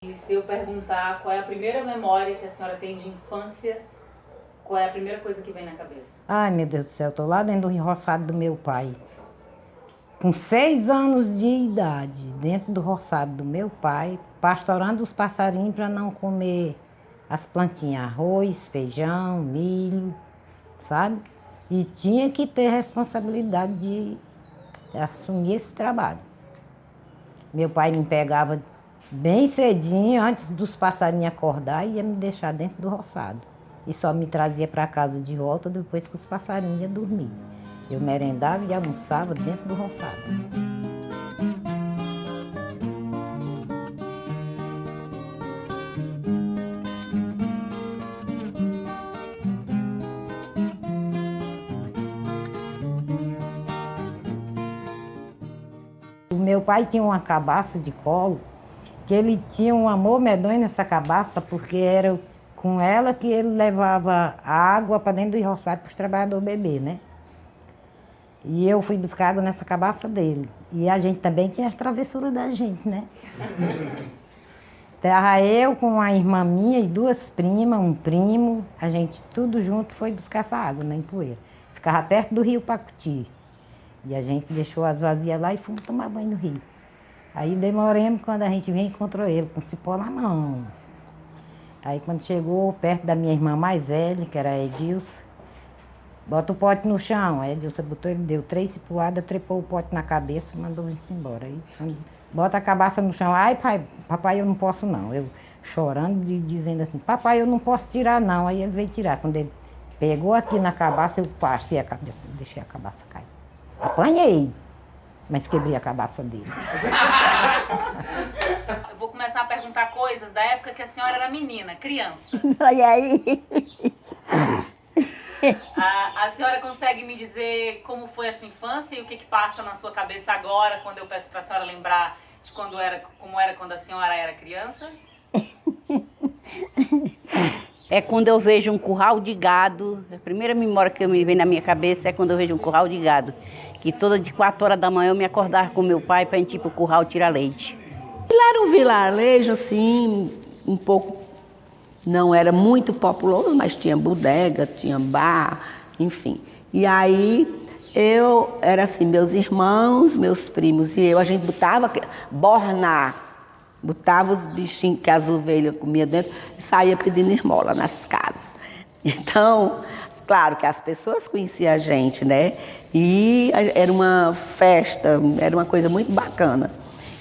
E se eu perguntar qual é a primeira memória que a senhora tem de infância, qual é a primeira coisa que vem na cabeça? Ai, meu Deus do céu, tô lá dentro do roçado do meu pai. Com 6 anos de idade, dentro do roçado do meu pai, pastorando os passarinhos para não comer as plantinhas, arroz, feijão, milho, sabe? E tinha que ter responsabilidade de assumir esse trabalho. Meu pai me pegava bem cedinho, antes dos passarinhos acordar, e ia me deixar dentro do roçado. E só me trazia para casa de volta depois que os passarinhos iam dormir. Eu merendava e almoçava dentro do roçado. O meu pai tinha uma cabaça de colo, que ele tinha um amor medonho nessa cabaça, porque era com ela que ele levava água para dentro do roçado para os trabalhadores beber, né? E eu fui buscar água nessa cabaça dele. E a gente também tinha as travessuras da gente, né? Tava eu com a irmã minha e 2 primas, um primo, a gente tudo junto foi buscar essa água na Empoeira. Ficava perto do rio Pacuti. E a gente deixou as vasilhas lá e fomos tomar banho no rio. Aí demoramos, quando a gente veio, encontrou ele com cipó na mão. Aí quando chegou perto da minha irmã mais velha, que era a Edilson, bota o pote no chão. A Edilson botou, ele deu 3 cipuadas, trepou o pote na cabeça e mandou ir embora. Aí bota a cabaça no chão. Ai, pai, papai, eu não posso não. Eu chorando e dizendo assim, papai, eu não posso tirar não. Aí ele veio tirar. Quando ele pegou aqui na cabaça, eu pastei a cabeça, deixei a cabaça cair. Apanhei, mas quebrei a cabaça dele. Eu vou começar a perguntar coisas da época que a senhora era menina, criança. Olha aí. A senhora consegue me dizer como foi a sua infância e o que passa na sua cabeça agora, quando eu peço para a senhora lembrar de como era quando a senhora era criança? É quando eu vejo um curral de gado, a primeira memória que me vem na minha cabeça é quando eu vejo um curral de gado. Que toda de 4 horas da manhã eu me acordava com meu pai para a gente ir para o curral tirar leite. Lá era um vilarejo, assim, um pouco, não era muito populoso, mas tinha bodega, tinha bar, enfim. E aí era assim, meus irmãos, meus primos e eu, a gente botava bornar, botava os bichinhos que as ovelhas comiam dentro e saía pedindo esmola nas casas. Então, claro que as pessoas conheciam a gente, né? E era uma festa, era uma coisa muito bacana.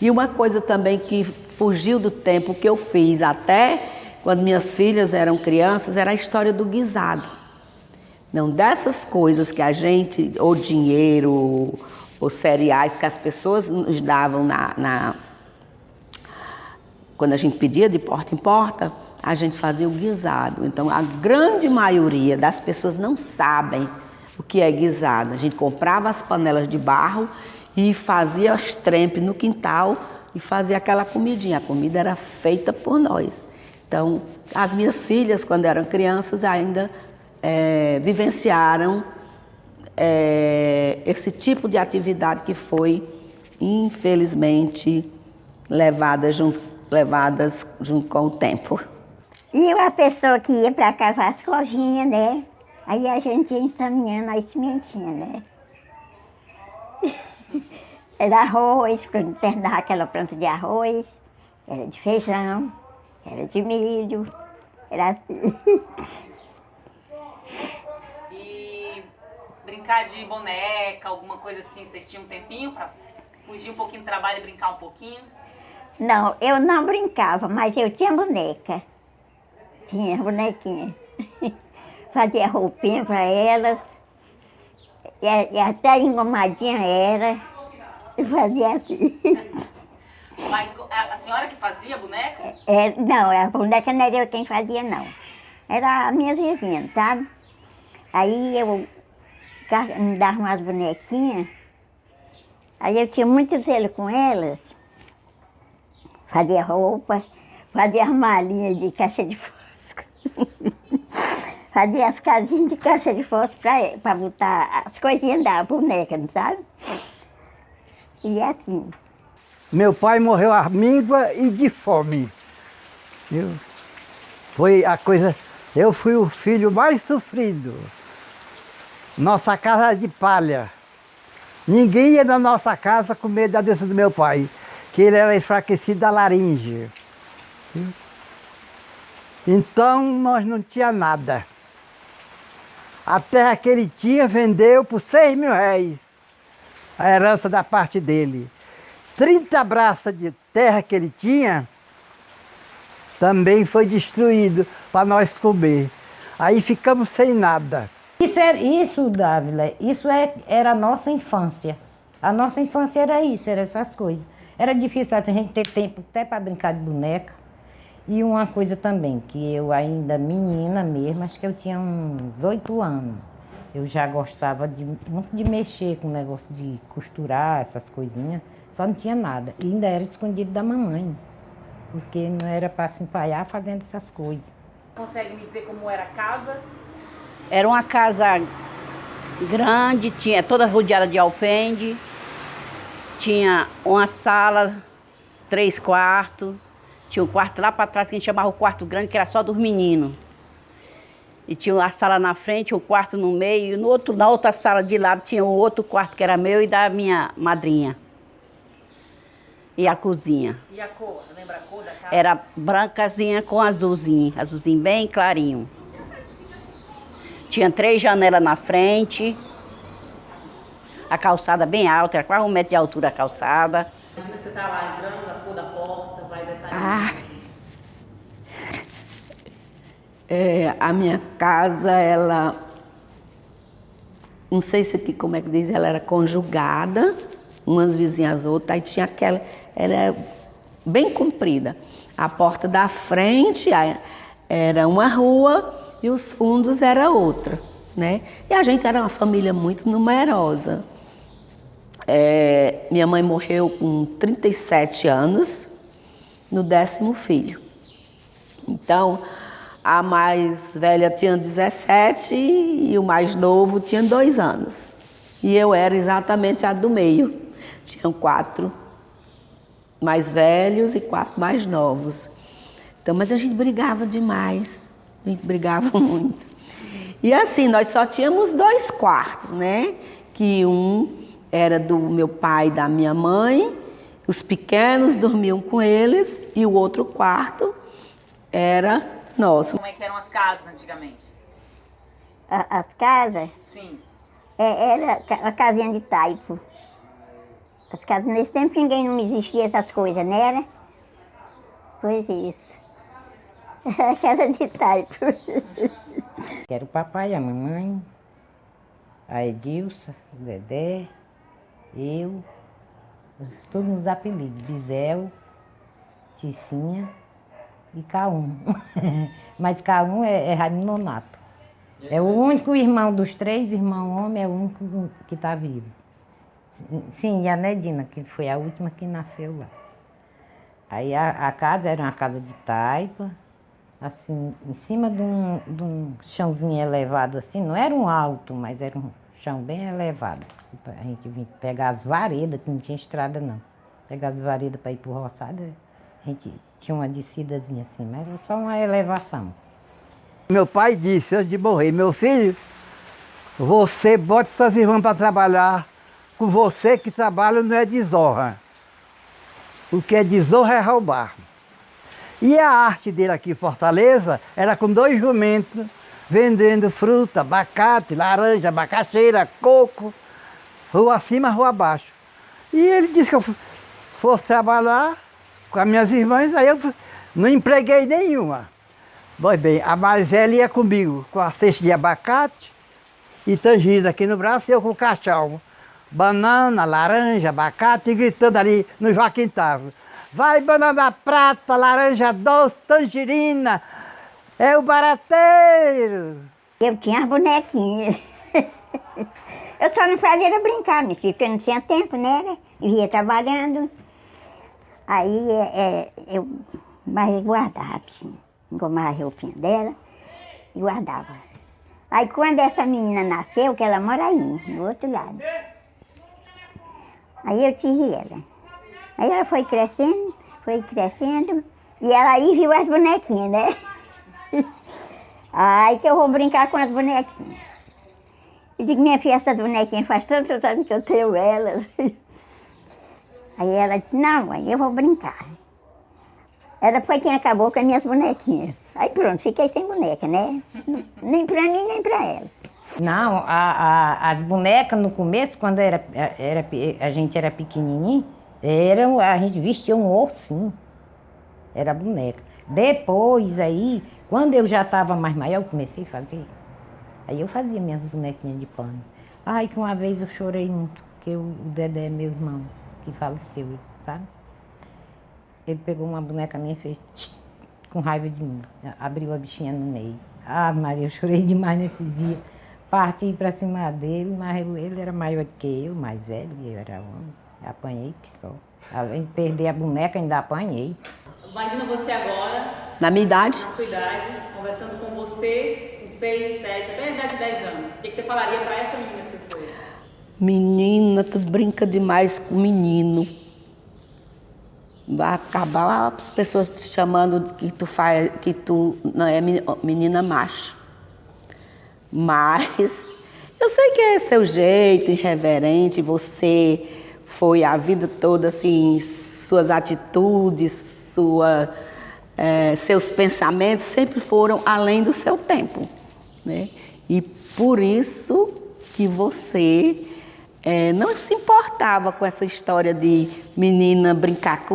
E uma coisa também que fugiu do tempo que eu fiz até quando minhas filhas eram crianças, era a história do guisado. Não dessas coisas que a gente, ou dinheiro, ou cereais que as pessoas nos davam quando a gente pedia de porta em porta, a gente fazia o guisado. Então, a grande maioria das pessoas não sabem o que é guisado. A gente comprava as panelas de barro e fazia os trempes no quintal e fazia aquela comidinha. A comida era feita por nós. Então, as minhas filhas, quando eram crianças, ainda vivenciaram esse tipo de atividade que foi, infelizmente, levadas junto com o tempo. E uma pessoa que ia para cavar as covinhas, né? Aí a gente ia encaminhando as sementinhas, né? Era arroz, quando terminava aquela planta de arroz, era de feijão, era de milho, era assim. E brincar de boneca, alguma coisa assim, vocês tinham um tempinho para fugir um pouquinho do trabalho e brincar um pouquinho? Não, eu não brincava, mas eu tinha boneca. Tinha bonequinha. Fazia roupinha para elas. E até engomadinha era. Eu fazia assim. Mas a senhora que fazia a boneca? Não, a boneca não era eu quem fazia, não. Era as minhas vizinhas, sabe? Aí eu me dava umas bonequinhas. Aí eu tinha muito zelo com elas. Fazia roupa, fazia as malinhas de caixa de fósforo. Fazia as casinhas de caixa de fósforo para botar as coisinhas da boneca, não sabe? E assim. Meu pai morreu à míngua e de fome. Viu? Foi a coisa... Eu fui o filho mais sofrido. Nossa casa era de palha. Ninguém ia na nossa casa com medo da doença do meu pai, que ele era enfraquecido da laringe. Viu? Então nós não tinha nada. A terra que ele tinha vendeu por 6 mil réis. A herança da parte dele. 30 braças de terra que ele tinha também foi destruído para nós comer. Aí ficamos sem nada. Isso, Dávila, era a nossa infância. A nossa infância era isso, era essas coisas. Era difícil a gente ter tempo até para brincar de boneca. E uma coisa também, que eu ainda menina mesmo, acho que eu tinha uns 8 anos. Eu já gostava muito de mexer com o negócio de costurar, essas coisinhas. Só não tinha nada. E ainda era escondido da mamãe. Porque não era para se empaiar fazendo essas coisas. Consegue me dizer como era a casa? Era uma casa grande, tinha toda rodeada de alpendre, tinha uma sala, 3 quartos, tinha um quarto lá para trás que a gente chamava o quarto grande, que era só dos meninos. E tinha a sala na frente, o quarto no meio, e na outra sala de lado tinha o outro quarto que era meu e da minha madrinha. E a cozinha. E a cor? Lembra a cor da casa? Era brancazinha com azulzinho bem clarinho. Tinha 3 janelas na frente, a calçada bem alta, era quase 1 metro de altura a calçada. Imagina você tá lá entrando, a cor da porta, vai detalhar. A minha casa, ela... Não sei se como é que diz, ela era conjugada, umas vizinhas às outras, aí tinha aquela... Era bem comprida. A porta da frente era uma rua e os fundos era outra, né? E a gente era uma família muito numerosa. Minha mãe morreu com 37 anos, no 10º filho. Então, a mais velha tinha 17 e o mais novo tinha 2 anos. E eu era exatamente a do meio. Tinham 4 mais velhos e 4 mais novos. Então, mas a gente brigava demais, a gente brigava muito. E assim, nós só tínhamos 2 quartos, né? Que um era do meu pai e da minha mãe, os pequenos dormiam com eles, e o outro quarto era nosso. Como é que eram as casas antigamente? As casas, Sim. era a casinha de taipo. As casas, nesse tempo ninguém não existia essas coisas, né? Era? Pois isso. A casa de taipo. Que era o papai, a mamãe, a Edilça, o Dedé, eu, todos nos apelidos, Bisel, Ticinha e K1. Mas K1 é Raimundo Nonato. É o único irmão dos 3 irmãos homens, é o único que está vivo. Sim, e a Nedina, que foi a última que nasceu lá. Aí a casa era uma casa de taipa, assim, em cima de um chãozinho elevado assim, não era um alto, mas era um chão bem elevado. A gente vinha pegar as varedas, que não tinha estrada não. Pegar as varedas para ir para o roçado, a gente tinha uma descidazinha assim, mas era só uma elevação. Meu pai disse antes de morrer, meu filho, você bote suas irmãs para trabalhar, com você que trabalha não é desonra. O que é desonra é roubar. E a arte dele aqui em Fortaleza era com 2 jumentos, vendendo fruta, abacate, laranja, macaxeira, coco, rua acima, rua abaixo. E ele disse que eu fosse trabalhar com as minhas irmãs, aí eu não empreguei nenhuma. Pois bem, a mais velha ia comigo, com a cesta de abacate e tangerina aqui no braço, e eu com o caixão. Banana, laranja, abacate, e gritando ali no Joaquim Távora. Vai banana prata, laranja doce, tangerina, é o barateiro. Eu tinha as bonequinhas. Eu só não fazia era brincar, minha filha, porque eu não tinha tempo, né? Eu ia trabalhando. Aí eu guardava, assim, engomava a roupinha dela e guardava. Aí quando essa menina nasceu, que ela mora aí, no outro lado. Aí eu tive ela. Aí ela foi crescendo, E ela aí viu as bonequinhas, né? Aí que eu vou brincar com as bonequinhas. Eu digo, minha filha, essas bonequinhas faz tantos anos que eu tenho elas. Aí ela disse, não, mãe, eu vou brincar. Ela foi quem acabou com as minhas bonequinhas. Aí pronto, fiquei sem boneca, né? Nem pra mim, nem pra ela. Não, as bonecas no começo, quando a gente era pequenininho, a gente vestia um ursinho. Era boneca. Depois aí, quando eu já estava mais maior, eu comecei a fazer. Aí eu fazia minhas bonequinhas de pano. Ai, que uma vez eu chorei muito, porque o Dedé, meu irmão, que faleceu, sabe? Ele pegou uma boneca minha e fez com raiva de mim. Abriu a bichinha no meio. Ah, Maria, eu chorei demais nesse dia. Parti pra cima dele, mas ele era maior do que eu, mais velho, e eu era homem. Apanhei que só. Além de perder a boneca, ainda apanhei. Imagina você agora, Na minha idade, na sua idade, conversando com você, com 6, 7, até a idade de 10 anos. O que você falaria pra essa menina que você foi? menina, tu brinca demais com menino. Vai acabar as pessoas te chamando que tu não é menina macho. Mas eu sei que é seu jeito, irreverente, você foi a vida toda assim, suas atitudes, seus pensamentos sempre foram além do seu tempo, né? E por isso que você não se importava com essa história de menina brincar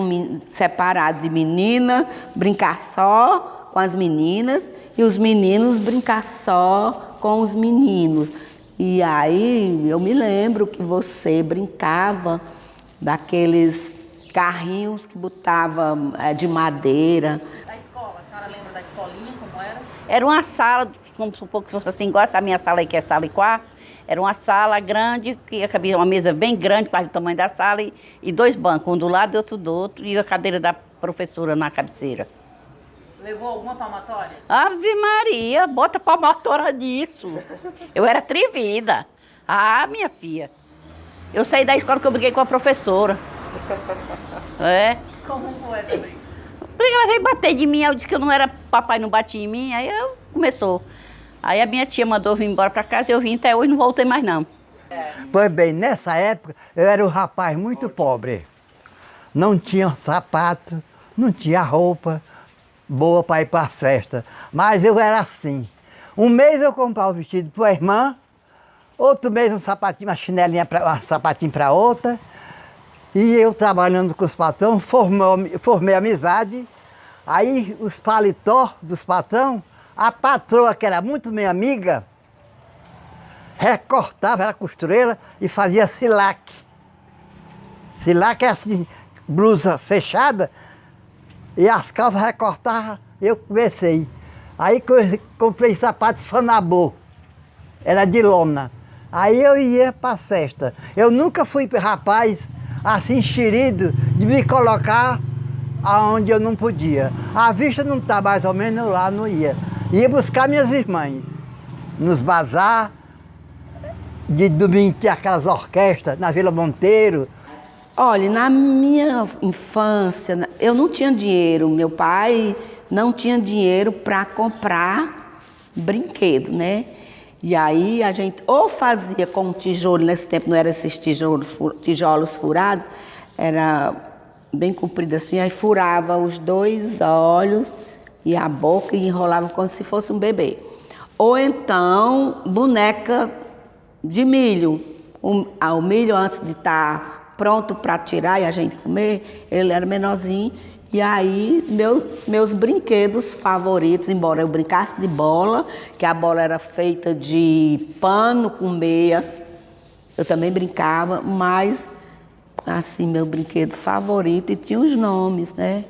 separado de menina, brincar só com as meninas e os meninos brincar só com os meninos. E aí eu me lembro que você brincava daqueles carrinhos que botava de madeira. Da escola, a senhora lembra da escolinha, como era? Era uma sala, vamos supor que fosse assim, igual essa minha sala aí, que é sala e quarto. Era uma sala grande, que cabia uma mesa bem grande, quase o tamanho da sala, e 2 bancos, um do lado e outro do outro, e a cadeira da professora na cabeceira. Levou alguma palmatória? Ave Maria, bota palmatória nisso. Eu era atrevida. Ah, minha filha. Eu saí da escola que eu briguei com a professora. Como foi também? Porque ela veio bater de mim, eu disse que eu não era, papai não batia em mim, aí eu começou. Aí a minha tia mandou eu vir embora para casa e eu vim até hoje, não voltei mais não. Pois bem, nessa época eu era um rapaz muito pobre. Não tinha sapato, não tinha roupa boa para ir para as festas. Mas eu era assim. Um mês eu comprava um vestido para a irmã, outro mês um sapatinho, uma chinelinha, um sapatinho para outra. E eu trabalhando com os patrões, formei amizade. Aí os paletó dos patrões, a patroa, que era muito minha amiga, recortava, era costureira e fazia silaque. Silaque é assim, blusa fechada e as calças recortavam, eu comecei. Aí comprei sapatos Fanabô, era de lona. Aí eu ia para a festa. Eu nunca fui rapaz assim enxerido de me colocar aonde eu não podia. A vista não está mais ou menos lá, não ia. Ia buscar minhas irmãs nos bazar. De domingo tinha aquelas orquestras na Vila Monteiro. Olha, na minha infância, eu não tinha dinheiro. Meu pai não tinha dinheiro para comprar brinquedo, né? E aí a gente ou fazia com tijolo, nesse tempo não era esses tijolos furados, era bem comprido assim, aí furava os 2 olhos e a boca e enrolava como se fosse um bebê. Ou então boneca de milho. O milho antes de estar pronto para tirar e a gente comer, ele era menorzinho. E aí, meus brinquedos favoritos, embora eu brincasse de bola, que a bola era feita de pano com meia, eu também brincava, mas, assim, meu brinquedo favorito, e tinha os nomes, né,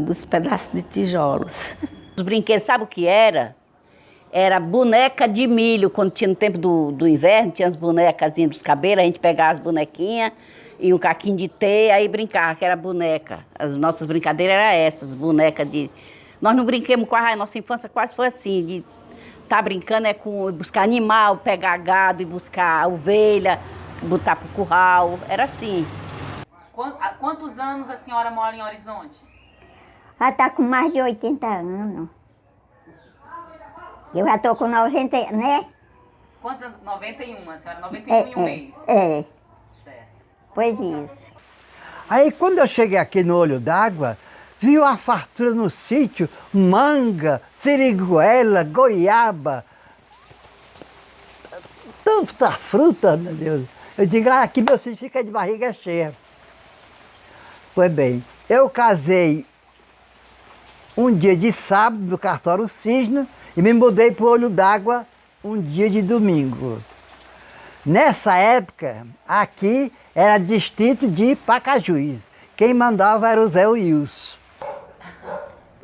dos pedaços de tijolos. Os brinquedos, sabe o que era? Era boneca de milho, quando tinha no tempo do inverno, tinha as bonecazinhas dos cabelos, a gente pegava as bonequinhas, e um caquinho de teia, aí brincava, que era boneca. As nossas brincadeiras eram essas, bonecas de... Nós não brinquemos quase, a nossa infância quase foi assim, de estar brincando com buscar animal, pegar gado e buscar ovelha, botar pro curral, era assim. Há quantos anos a senhora mora em Horizonte? Já está com mais de 80 anos. Eu já estou com 90, né? Quantos anos? 91, a senhora? 91 e um mês. É, Certo. pois isso. Aí quando eu cheguei aqui no Olho d'Água, vi uma fartura no sítio, manga, siriguela, goiaba, tanta fruta, meu Deus. Eu digo, aqui meu sítio fica de barriga cheia. Pois bem, eu casei um dia de sábado no cartório Cisne e me mudei para o Olho d'Água um dia de domingo. Nessa época, aqui era distrito de Pacajus. Quem mandava era o Zé Wilson.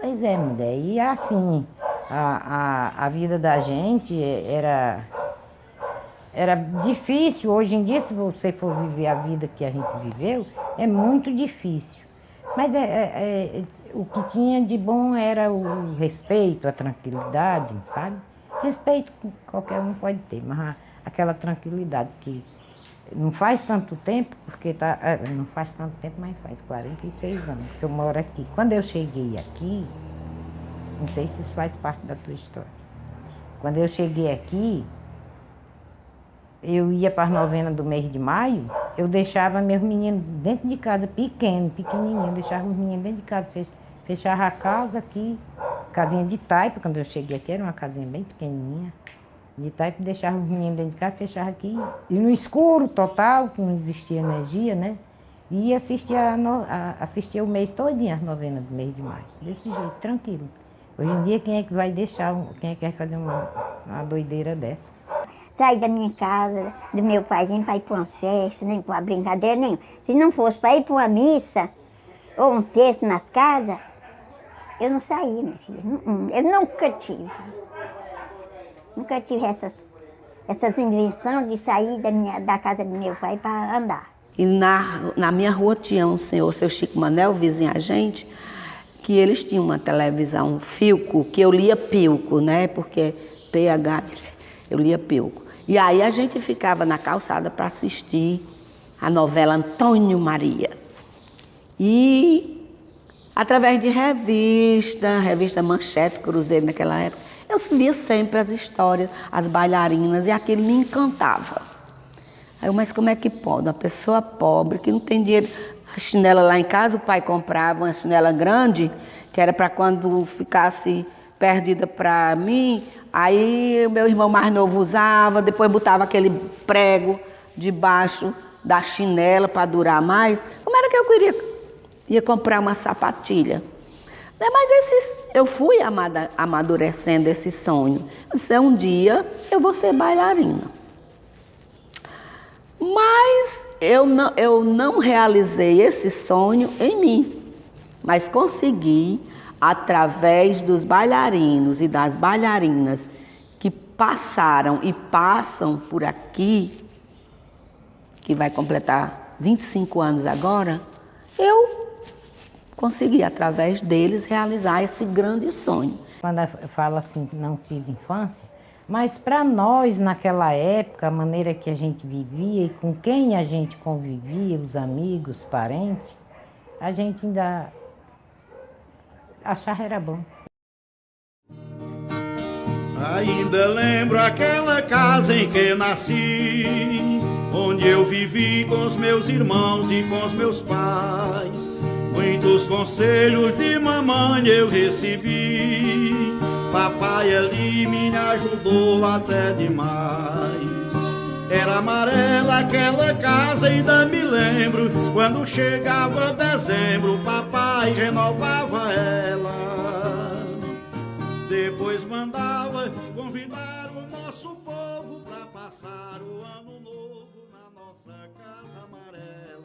Pois é, mulher, e assim, a vida da gente era difícil. Hoje em dia, se você for viver a vida que a gente viveu, é muito difícil. Mas o que tinha de bom era o respeito, a tranquilidade, sabe? Respeito qualquer um pode ter, mas aquela tranquilidade que não faz tanto tempo, porque não faz tanto tempo, mas faz 46 anos que eu moro aqui. Quando eu cheguei aqui, não sei se isso faz parte da tua história. Quando eu cheguei aqui, eu ia para as novenas do mês de maio, eu deixava meus meninos dentro de casa, pequenininho, deixava os meninos dentro de casa, fechava a casa aqui, casinha de taipa, quando eu cheguei aqui era uma casinha bem pequenininha, de taipa, deixava os meninos dentro de casa, fechava aqui, e no escuro total, que não existia energia, né? E assistia o mês todinho as novenas do mês de maio, desse jeito, tranquilo. Hoje em dia, quem é que vai deixar, quem é que vai fazer uma doideira dessa? Saí da minha casa, do meu pai, nem para ir para uma festa, nem para uma brincadeira nenhuma. Se não fosse para ir para uma missa, ou um texto nas casas, eu não saía, minha filha. Eu nunca tive. Nunca tive essas invenções de sair da casa do meu pai para andar. E na minha rua tinha um senhor, o seu Chico Manel, vizinho a gente, que eles tinham uma televisão Philco, que eu lia Pilco, né? Porque PH, eu lia Pilco. E aí a gente ficava na calçada para assistir a novela Antônio Maria. E através de revista Manchete, Cruzeiro naquela época, eu via sempre as histórias, as bailarinas, e aquilo me encantava. Aí eu, mas como é que pode? Uma pessoa pobre, que não tem dinheiro. A chinela lá em casa, o pai comprava uma chinela grande, que era para quando ficasse perdida para mim, aí o meu irmão mais novo usava, depois botava aquele prego debaixo da chinela para durar mais. Como era que eu ia comprar uma sapatilha? Mas eu fui amadurecendo esse sonho. Eu disse, um dia eu vou ser bailarina. Mas eu não realizei esse sonho em mim, mas consegui, através dos bailarinos e das bailarinas que passaram e passam por aqui, que vai completar 25 anos agora, eu consegui, através deles, realizar esse grande sonho. Quando eu falo assim que não tive infância, mas para nós, naquela época, a maneira que a gente vivia e com quem a gente convivia, os amigos, parentes, a gente ainda achava era bom. Ainda lembro aquela casa em que nasci, onde eu vivi com os meus irmãos e com os meus pais. Muitos conselhos de mamãe eu recebi, papai ali me ajudou até demais. Era amarela aquela casa, ainda me lembro, quando chegava dezembro, papai renovava ela. Depois mandava convidar o nosso povo para passar o ano novo na nossa casa amarela.